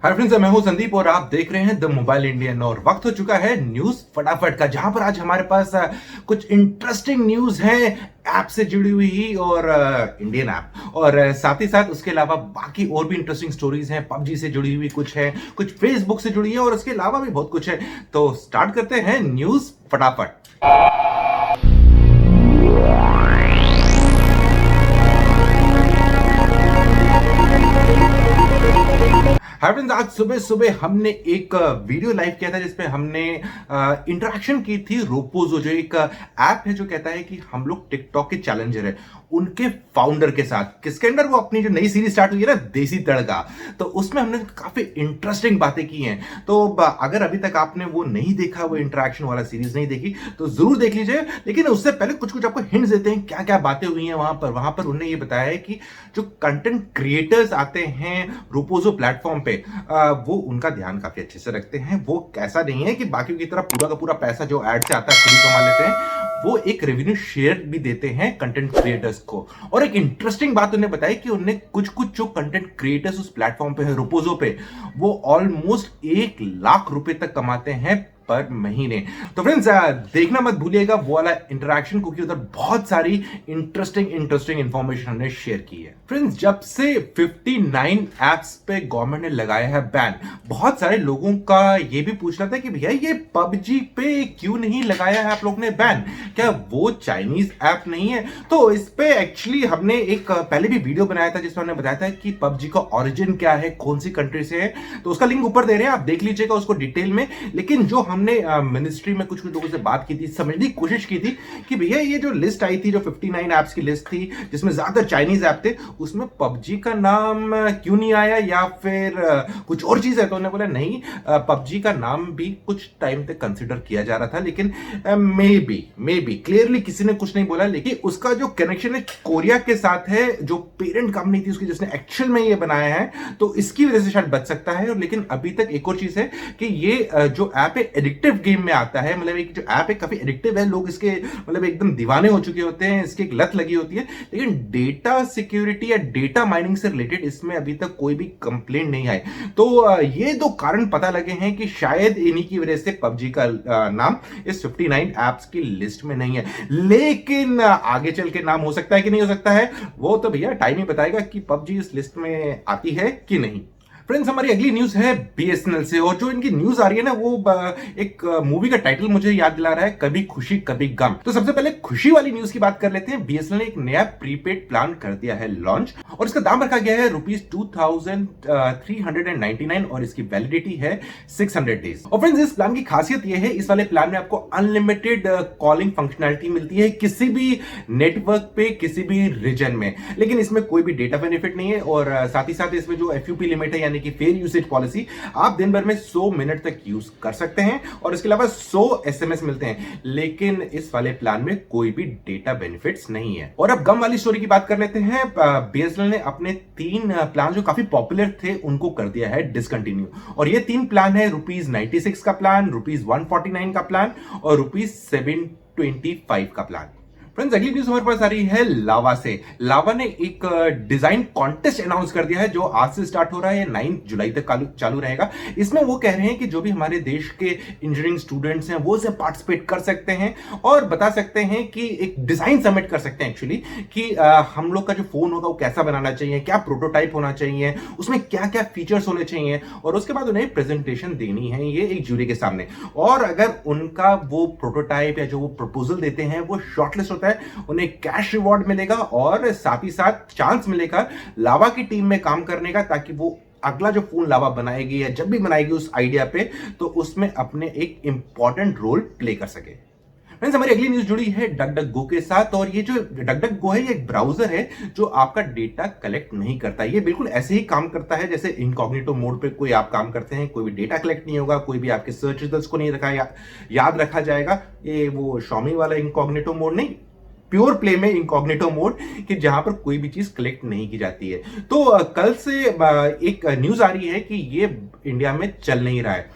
Hi friends, मैं हूं संदीप और आप देख रहे हैं द मोबाइल इंडियन। और वक्त हो चुका है न्यूज फटाफट का, जहां पर आज हमारे पास कुछ इंटरेस्टिंग न्यूज है ऐप से जुड़ी हुई और इंडियन ऐप, और साथ ही साथ उसके अलावा बाकी और भी इंटरेस्टिंग स्टोरीज हैं। पबजी से जुड़ी हुई कुछ है, कुछ फेसबुक से जुड़ी है और उसके अलावा भी बहुत कुछ है। तो स्टार्ट करते हैं न्यूज फटाफट। हाय फ्रेंड्स, आज सुबह सुबह हमने एक वीडियो लाइव किया था जिसपे हमने इंटरेक्शन की थी रोपोजो, जो एक ऐप है जो कहता है कि हम लोग टिकटॉक के चैलेंजर है, उनके फाउंडर के साथ। किसके अंडर? वो अपनी जो नई सीरीज स्टार्ट हुई है ना, देसी तड़का, तो उसमें हमने काफी इंटरेस्टिंग बातें की हैं। तो अगर अभी तक आपने वो नहीं देखा, वो इंटरेक्शन वाला सीरीज नहीं देखी, तो जरूर देख लीजिए। लेकिन उससे पहले कुछ कुछ आपको हिंट्स देते हैं क्या क्या बातें हुई हैं वहां पर उन्होंने ये बताया है कि जो कंटेंट क्रिएटर्स आते हैं रोपोजो प्लेटफॉर्म पे, वो उनका ध्यान काफी अच्छे से रखते हैं। वो कैसा नहीं है कि बाकियों की तरह पूरा का पूरा पैसा जो एड से आता है खुद ही कमा लेते हैं। वो एक रेवेन्यू शेयर भी देते हैं कंटेंट क्रिएटर्स को। और एक इंटरेस्टिंग बात उन्हें बताई कि उन्हें कुछ कुछ जो कंटेंट क्रिएटर्स उस प्लेटफॉर्म पे है रोपोजो पे, वो ऑलमोस्ट 1 लाख रुपए तक कमाते हैं पर महीने। तो फ्रेंड्स, देखना मत भूलिएगा वो वाला इंटरेक्शन, क्योंकि उधर बहुत सारी इंटरेस्टिंग इंफॉर्मेशन हमने शेयर की है। फ्रेंड्स, जब से 59 एप्स पे गवर्नमेंट ने लगाया है बैन, बहुत सारे लोगों का ये भी पूछना था कि भैया ये पबजी पे क्यों नहीं लगाया है आप लोग ने बैन, क्या वो चाइनीज ऐप नहीं है? तो इस पे एक्चुअली हमने एक पहले भी वीडियो बनाया था जिसमें हमने बताया था कि पबजी का ओरिजिन क्या है, कौन सी कंट्री से है। तो उसका लिंक ऊपर दे रहे हैं, आप देख लीजिएगा उसको डिटेल में। लेकिन जो हमने मिनिस्ट्री में कुछ लोगों से बात की थी, समझने की कोशिश की थी कि भैया ये जो लिस्ट आई थी, जो 59 एप्स की लिस्ट थी जिसमें ज्यादातर चाइनीज ऐप थे, उसमें पबजी का नाम क्यों नहीं आया, या फिर कुछ और चीज है? तो उन्होंने बोला नहीं, पबजी का नाम भी कुछ टाइम तक कंसिडर किया जा रहा था, लेकिन मे बी क्लियरली किसी ने कुछ नहीं बोला। लेकिन उसका जो कनेक्शन है कोरिया के साथ है, जो पेरेंट कंपनी थी उसकी, जिसने एक्चुअल में ये बनाया है, तो इसकी वजह से शायद बच सकता है। और लेकिन अभी तक एक और चीज है कि ये जो ऐप है एडिक्टिव गेम में आता है, मतलब एक जो ऐप है काफी एडिक्टिव है, लोग इसके मतलब एकदम दीवाने हो चुके होते हैं, इसकी एक लत लगी होती है। लेकिन डेटा सिक्योरिटी या डेटा माइनिंग से रिलेटेड इसमें अभी तक कोई भी कंप्लेंट नहीं आई। तो ये दो कारण पता लगे हैं कि शायद इन्हीं की वजह से पबजी का नाम इस 59 एप्स की लिस्ट में नहीं है। लेकिन आगे चल के नाम हो सकता है कि नहीं हो सकता है, वो तो भैया टाइम ही बताएगा कि पबजी इस लिस्ट में आती है कि नहीं। फ्रेंड्स, हमारी अगली न्यूज है बीएसएनएल से, और जो इनकी न्यूज आ रही है ना, वो एक मूवी का टाइटल मुझे याद दिला रहा है, कभी खुशी कभी गम। तो सबसे पहले खुशी वाली न्यूज की बात कर लेते हैं। बीएसएनएल ने एक नया प्रीपेड प्लान कर दिया है लॉन्च, और इसका दाम रखा गया है ₹2399 और इसकी वैलिडिटी है 600 डेज। और फ्रेंड्स, इस प्लान की खासियत यह है, इस वाले प्लान में आपको अनलिमिटेड कॉलिंग फंक्शनैलिटी मिलती है किसी भी नेटवर्क पे, किसी भी रीजन में। लेकिन इसमें कोई भी डेटा बेनिफिट नहीं है, और साथ ही साथ इसमें जो एफयूपी लिमिट है, कि फेयर यूसेज पॉलिसी, आप दिन भर में 100 मिनट तक यूज कर सकते हैं, और इसके अलावा 100 एसएमएस मिलते हैं। लेकिन इस वाले प्लान में कोई भी डेटा बेनिफिट्स नहीं है। और अब गम वाली स्टोरी की बात कर लेते हैं। बीएसएनएल ने अपने 3 प्लान जो काफी पॉपुलर थे उनको कर दिया है डिसकंटिन्यू, और ये 3 प्लान है ₹96 का प्लान, ₹149 का प्लान और ₹725 का प्लान। फ्रेंड्स, अगली न्यूज हमारे पास आ रही है लावा से। लावा ने एक डिजाइन कॉन्टेस्ट अनाउंस कर दिया है जो आज से स्टार्ट हो रहा है, 9 जुलाई तक चालू रहेगा। इसमें वो कह रहे हैं कि जो भी हमारे देश के इंजीनियरिंग स्टूडेंट्स हैं वो इसमें पार्टिसिपेट कर सकते हैं और बता सकते हैं कि एक डिजाइन सबमिट कर सकते हैं एक्चुअली, कि हम लोग का जो फोन होगा वो कैसा बनाना चाहिए, क्या प्रोटोटाइप होना चाहिए, उसमें क्या क्या फीचर्स होने चाहिए, और उसके बाद उन्हें प्रेजेंटेशन देनी है ये एक जूरी के सामने। और अगर उनका वो प्रोटोटाइप या जो वो प्रपोजल देते हैं वो शॉर्टलिस्ट होता है, उन्हें कैश रिवॉर्ड मिलेगा और साथ ही साथ चांस मिलेगा लावा की टीम में काम करने का, ताकि वो अगला जो फोन लावा बनाएगी या जब भी बनाएगी उस आइडिया पे, तो उसमें अपने एक इंपॉर्टेंट रोल प्ले कर सके। फ्रेंड्स, हमारी अगली न्यूज जुड़ी है डकडकगो के साथ, और ये जो डकडकगो है ये एक ब्राउजर है जो आपका डेटा कलेक्ट नहीं करता। ये बिल्कुल ऐसे ही काम करता है जैसे इनकॉग्निटो मोड पे कोई आप काम करते हैं, कोई भी डेटा कलेक्ट नहीं होगा, कोई भी आपके सर्च रिजल्ट्स को नहीं याद रखा जाएगा। ये वो Xiaomi वाला इनकॉग्निटो मोड नहीं, प्योर प्ले में इनकॉग्निटो मोड, कि जहां पर कोई भी चीज कलेक्ट नहीं की जाती है। तो कल से एक न्यूज आ रही है कि ये इंडिया में चल नहीं रहा है,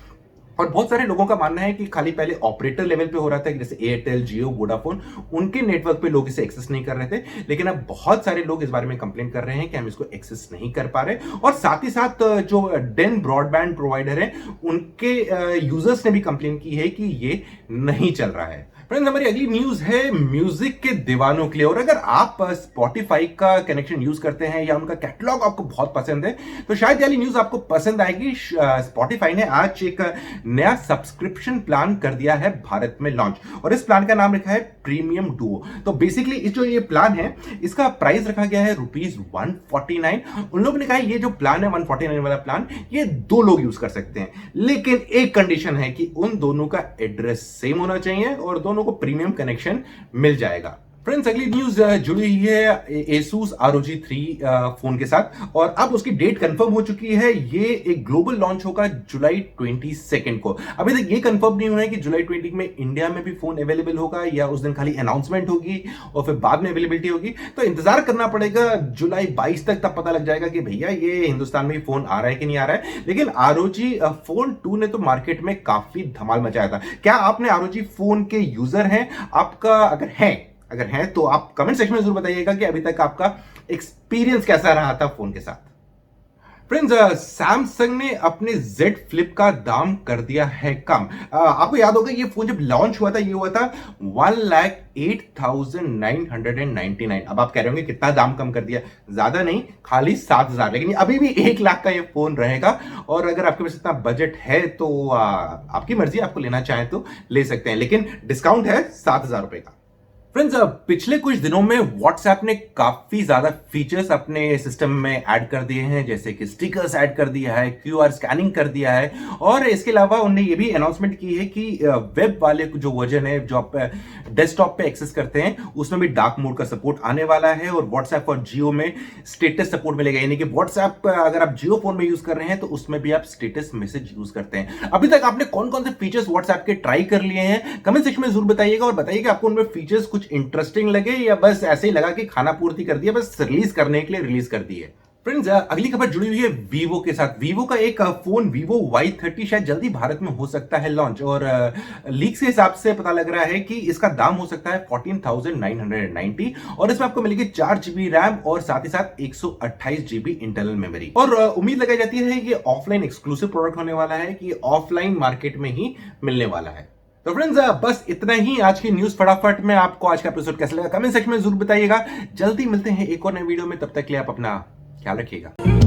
और बहुत सारे लोगों का मानना है कि खाली पहले ऑपरेटर लेवल पे हो रहा था, जैसे एयरटेल, जियो, वोडाफोन, उनके नेटवर्क पे लोग इसे एक्सेस नहीं कर रहे थे, लेकिन अब बहुत सारे लोग इस बारे में कंप्लेन कर रहे हैं कि हम इसको एक्सेस नहीं कर पा रहे। और साथ ही साथ जो डेन ब्रॉडबैंड प्रोवाइडर है, उनके यूजर्स ने भी कंप्लेन की है कि ये नहीं चल रहा है। फ्रेंड्स, हमारी अगली न्यूज है म्यूजिक के दीवानों के लिए। और अगर आप स्पॉटिफाई का कनेक्शन यूज करते हैं या उनका कैटलॉग आपको बहुत पसंद है, तो शायद वाली न्यूज आपको पसंद आएगी। स्पॉटिफाई ने आज एक नया सब्सक्रिप्शन प्लान कर दिया है भारत में लॉन्च, और इस प्लान का नाम रखा है प्रीमियम डुओ। तो बेसिकली इस जो ये प्लान है, इसका प्राइस रखा गया है ₹149। उन लोगों ने कहा ये जो प्लान है 149 वाला प्लान, ये 2 लोग यूज कर सकते हैं, लेकिन एक कंडीशन है कि उन दोनों का एड्रेस सेम होना चाहिए और दोनों को प्रीमियम कनेक्शन मिल जाएगा। फ्रेंड्स, अगली न्यूज जुड़ी हुई है Asus ROG 3 फोन के साथ, और अब उसकी डेट कंफर्म हो चुकी है। ये एक ग्लोबल लॉन्च होगा जुलाई 22 को। अभी तक ये कंफर्म नहीं हुआ है कि जुलाई 20 में इंडिया में भी फोन अवेलेबल होगा या उस दिन खाली अनाउंसमेंट होगी और फिर बाद में अवेलेबिलिटी होगी। तो इंतजार करना पड़ेगा जुलाई 22 तक, तब पता लग जाएगा कि भैया ये हिंदुस्तान में फोन आ रहा है कि नहीं आ रहा है। लेकिन ROG फोन 2 ने तो मार्केट में काफी धमाल मचाया था। क्या आपने ROG फोन के यूजर हैं? आपका अगर है तो आप कमेंट सेक्शन में जरूर बताइएगा कि अभी तक आपका एक्सपीरियंस कैसा रहा था फोन के साथ। फ्रेंड्स, सैमसंग ने अपने Z Flip का दाम कर दिया है कम। आपको याद होगा ये फोन जब लॉन्च हुआ था, ये हुआ था 1,08,999। अब आप कह रहे होंगे कितना दाम कम कर दिया? ज्यादा नहीं, खाली 7,000। लेकिन अभी भी 1 लाख का ये फोन रहेगा, और अगर आपके पास इतना बजट है तो आपकी मर्जी, आपको लेना चाहें तो ले सकते हैं, लेकिन डिस्काउंट है 7,000 रुपए का। फ्रेंड्स, पिछले कुछ दिनों में व्हाट्सएप ने काफी ज्यादा फीचर्स अपने सिस्टम में ऐड कर दिए हैं, जैसे कि स्टिकर्स ऐड कर दिया है, QR स्कैनिंग कर दिया है, और इसके अलावा उन्होंने ये भी अनाउंसमेंट की है कि वेब वाले जो वर्जन है जो आप डेस्कटॉप पे एक्सेस करते हैं, उसमें भी डार्क मोड का सपोर्ट आने वाला है, और व्हाट्सएप और जियो में स्टेटस सपोर्ट मिलेगा। यानी कि व्हाट्सएप अगर आप जियो फोन में यूज कर रहे हैं तो उसमें भी आप स्टेटस मैसेज यूज करते हैं। अभी तक आपने कौन कौन से फीचर्स व्हाट्सएप के ट्राई कर लिए हैं? कमेंट सेक्शन में जरूर बताइएगा, और बताइएगा आपको उनमें फीचर्स कुछ इंटरेस्टिंग लगे या बस ऐसे ही लगा कि खाना पूर्ति कर दिया, बस रिलीज करने के लिए रिलीज कर दी है। फ्रेंड्स, अगली खबर जुड़ी हुई है वीवो के साथ। वीवो का एक फोन Vivo Y30 शायद जल्दी भारत में हो सकता है लॉन्च, और लीक्स के हिसाब से पता लग रहा है कि इसका दाम हो सकता है 14,990, और इसमें आपको मिलेगी 4GB रैम और साथ ही साथ 128GB इंटरनल मेमोरी। और उम्मीद लगाई जाती है ये ऑफलाइन एक्सक्लूसिव प्रोडक्ट होने वाला है, कि ऑफलाइन मार्केट में ही मिलने वाला है। तो फ्रेंड्स, बस इतना ही आज की न्यूज फटाफट में। आपको आज का एपिसोड कैसा लगा कमेंट सेक्शन में जरूर बताइएगा। जल्दी मिलते हैं एक और नए वीडियो में, तब तक के लिए आप अपना ख्याल रखिएगा।